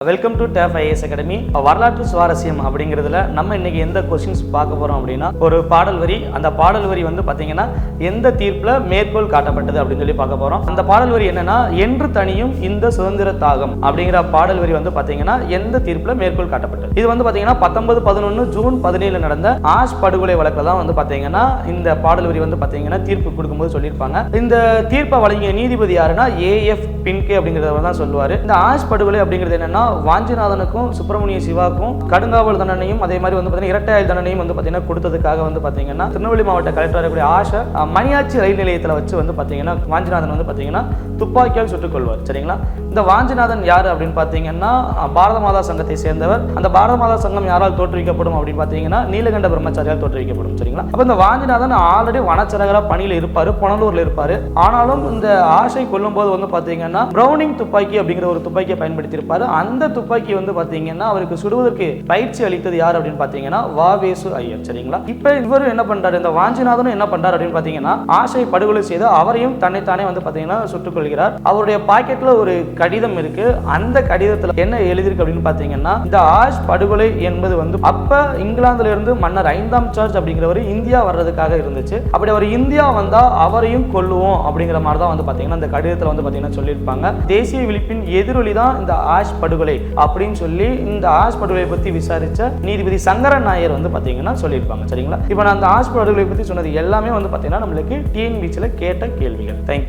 Welcome to Tap IAS academy. வரலாற்று சுவாரஸ்யம் அப்படிங்கிறதுல நம்ம இன்னைக்கு எந்த கொஸ்டின்ஸ் பார்க்க போறோம் அப்படின்னா, ஒரு பாடல் வரி, அந்த பாடல் வரி வந்து பாத்தீங்கன்னா எந்த தீர்ப்புல மேற்கோள் காட்டப்பட்டது அப்படின்னு சொல்லி பார்க்க போறோம். அந்த பாடல் வரி என்னன்னா, என்று தனியும் இந்த சுதந்திர தாகம் அப்படிங்கிற பாடல் வரி வந்து பாத்தீங்கன்னா எந்த தீர்ப்புல மேற்கோள் காட்டப்பட்டது. இது வந்து பாத்தீங்கன்னா 1911 ஜூன் 17 நடந்த ஆஷ் படுகொலை வழக்குல தான் வந்து பாத்தீங்கன்னா இந்த பாடல் வரி வந்து பாத்தீங்கன்னா தீர்ப்பு கொடுக்கும்போது சொல்லியிருப்பாங்க. இந்த தீர்ப்பை வழங்கிய நீதிபதி யாருன்னா ஏஎஃப் பின்கே அப்படிங்கிறவர் தான் சொல்லுவாரு. இந்த ஆஷ் படுகொலை அப்படிங்கிறது என்னன்னா, வாஞ்சிநாதனுக்கும் சுப்பிரமணிய சிவாக்கும் கடுங்காவல் தண்டனையும் அதே மாதிரி வந்து பாத்தீங்கன்னா இரட்டை ஆயுள் தண்டனையும் வந்து பாத்தீங்கன்னா கொடுத்ததுக்காக வந்து பாத்தீங்கன்னா திருநெல்வேலி மாவட்ட கலெக்டர் இருக்கக்கூடிய ஆஷை மணியாச்சி ரயில் நிலையத்தில் வச்சு வந்து பாத்தீங்கன்னா வாஞ்சிநாதன் வந்து பாத்தீங்கன்னா துப்பாக்கியால் சுட்டுக் கொள்வார். சரிங்களா? இந்த வாஞ்சிநாதன் யாரு அப்படின்னு பாத்தீங்கன்னா பாரத மாதா சங்கத்தை சேர்ந்தவர். அந்த பாரத மாதா சங்கம் யாரால் தோற்றுவிக்கப்படும் அப்படின்னு பாத்தீங்கன்னா நீலகண்ட பிரம்மச்சாரியால் தோற்றுவிக்கப்படும். சரிங்களா? அப்ப இந்த வாஞ்சிநாதன் ஆல்ரெடி வனச்சரகரா பணியில இருப்பாரு, புனலூர்ல இருப்பாரு. ஆனாலும் இந்த ஆஷை கொல்லும் போது வந்து பாத்தீங்கன்னா பிரவுனிங் துப்பாக்கி அப்படிங்கிற ஒரு துப்பாக்கியை பயன்படுத்தி இருப்பாரு. அந்த துப்பாக்கி வந்து பாத்தீங்கன்னா அவருக்கு சுடுவதற்கு பயிற்சி அளித்தது யார் அப்படின்னு பாத்தீங்கன்னா வாவேசு ஐயர். சரிங்களா? இப்ப இவரு என்ன பண்றாரு, இந்த வாஞ்சிநாதனும் என்ன பண்றாரு அப்படின்னு பாத்தீங்கன்னா ஆஷை படுகொலை செய்து அவரையும் தன்னைத்தானே வந்து பாத்தீங்கன்னா சுட்டுக் கொள்கிறார். அவருடைய பாக்கெட்ல ஒரு கடிதம் இருக்கு. அந்த கடிதத்துல என்ன எழுதிருக்கு அப்படின்னு பாத்தீங்கன்னா, இந்த ஆஷ் படுகொலை என்பது வந்து அப்ப இங்கிலாந்துல இருந்து மன்னர் 5ஆம் சார்ஜ் அப்படிங்கிறவர் இந்தியா வர்றதுக்காக இருந்துச்சு. அப்படி அவர் இந்தியா வந்தா அவரையும் கொல்லுவோம் அப்படிங்கிற மாதிரி தான் வந்து பாத்தீங்கன்னா இந்த கடிதத்துல வந்து பாத்தீங்கன்னா சொல்லியிருப்பாங்க. தேசிய விழிப்பின் எதிரொலி தான் இந்த ஆஷ் படுகொலை அப்படின்னு சொல்லி இந்த ஆஷ் படுகொலை பத்தி விசாரிச்ச நீதிபதி சங்கரன் நாயர் வந்து பாத்தீங்கன்னா சொல்லியிருப்பாங்க. சரிங்களா? இப்போ நான் அந்த ஆஷ் படுகொலை பத்தி சொன்னது எல்லாமே வந்து பாத்தீங்கன்னா நம்மளுக்கு டிஎன்பிசில கேட்ட கேள்விகள். தேங்க்யூ.